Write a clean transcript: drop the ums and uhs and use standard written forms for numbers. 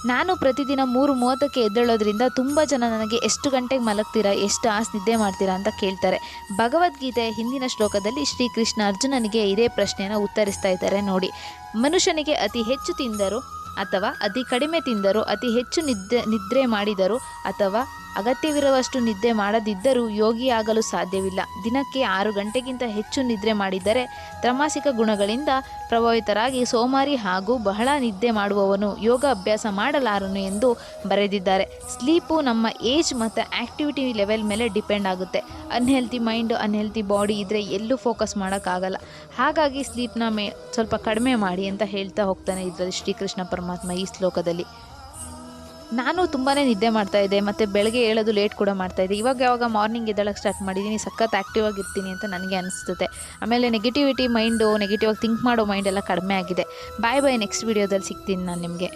ನಾನು ಪ್ರತಿದಿನ 3:30ಕ್ಕೆ ಎದ್ದೇಳೋದ್ರಿಂದ ತುಂಬ ಜನ ನನಗೆ ಎಷ್ಟು ಗಂಟೆಗೆ ಮಲಗ್ತೀರಾ, ಎಷ್ಟು ನಿದ್ದೆ ಮಾಡ್ತೀರಾ ಅಂತ ಕೇಳ್ತಾರೆ. ಭಗವದ್ಗೀತೆಯ ಹಿಂದಿನ ಶ್ಲೋಕದಲ್ಲಿ ಶ್ರೀಕೃಷ್ಣ ಅರ್ಜುನನಿಗೆ ಇದೇ ಪ್ರಶ್ನೆಯನ್ನು ಉತ್ತರಿಸ್ತಾ ಇದ್ದಾರೆ ನೋಡಿ. ಮನುಷ್ಯನಿಗೆ ಅತಿ ಹೆಚ್ಚು ತಿಂದರೂ ಅಥವಾ ಅತಿ ಕಡಿಮೆ ತಿಂದರೂ, ಅತಿ ಹೆಚ್ಚು ನಿದ್ರೆ ಮಾಡಿದರೂ ಅಥವಾ ಅಗತ್ಯವಿರುವಷ್ಟು ನಿದ್ದೆ ಮಾಡದಿದ್ದರೂ ಯೋಗಿಯಾಗಲು ಸಾಧ್ಯವಿಲ್ಲ. ದಿನಕ್ಕೆ 6 ಗಂಟೆಗಿಂತ ಹೆಚ್ಚು ನಿದ್ರೆ ಮಾಡಿದ್ದರೆ ತಾಮಸಿಕ ಗುಣಗಳಿಂದ ಪ್ರಭಾವಿತರಾಗಿ ಸೋಮಾರಿ ಹಾಗೂ ಬಹಳ ನಿದ್ದೆ ಮಾಡುವವನು ಯೋಗ ಅಭ್ಯಾಸ ಮಾಡಲಾರನು ಎಂದು ಬರೆದಿದ್ದಾರೆ. ಸ್ಲೀಪು ನಮ್ಮ ಏಜ್ ಮತ್ತು ಆ್ಯಕ್ಟಿವಿಟಿ ಲೆವೆಲ್ ಮೇಲೆ ಡಿಪೆಂಡ್ ಆಗುತ್ತೆ. ಅನ್ಹೆಲ್ತಿ ಮೈಂಡು, ಅನ್ಹೆಲ್ತಿ ಬಾಡಿ ಇದ್ದರೆ ಎಲ್ಲೂ ಫೋಕಸ್ ಮಾಡೋಕ್ಕಾಗಲ್ಲ. ಹಾಗಾಗಿ ಸ್ಲೀಪ್ನ ಸ್ವಲ್ಪ ಕಡಿಮೆ ಮಾಡಿ ಅಂತ ಹೇಳ್ತಾ ಹೋಗ್ತಾನೆ ಇದರಲ್ಲಿ ಶ್ರೀಕೃಷ್ಣ ಪರಮಾತ್ಮ ಈ ಶ್ಲೋಕದಲ್ಲಿ. ನಾನು ತುಂಬಾ ನಿದ್ದೆ ಮಾಡ್ತಾಯಿದ್ದೆ ಮತ್ತು ಬೆಳಗ್ಗೆ ಏಳೋದು ಲೇಟ್ ಕೂಡ ಮಾಡ್ತಾಯಿದ್ದೆ. ಇವಾಗ ಮಾರ್ನಿಂಗ್ ಎದ್ದೇಳಕ್ಕೆ ಸ್ಟಾರ್ಟ್ ಮಾಡಿದ್ದೀನಿ, ಸಖತ್ ಆ್ಯಕ್ಟಿವ್ ಆಗಿರ್ತೀನಿ ಅಂತ ನನಗೆ ಅನಿಸ್ತದೆ. ಆಮೇಲೆ ನೆಗೆಟಿವಿಟಿ ಮೈಂಡು, ನೆಗೆಟಿವ್ ಆಗಿ ಥಿಂಕ್ ಮಾಡೋ ಮೈಂಡ್ ಎಲ್ಲ ಕಡಿಮೆ ಆಗಿದೆ. ಬಾಯ್ ನೆಕ್ಸ್ಟ್ ವೀಡಿಯೋದಲ್ಲಿ ಸಿಗ್ತೀನಿ ನಾನು ನಿಮಗೆ.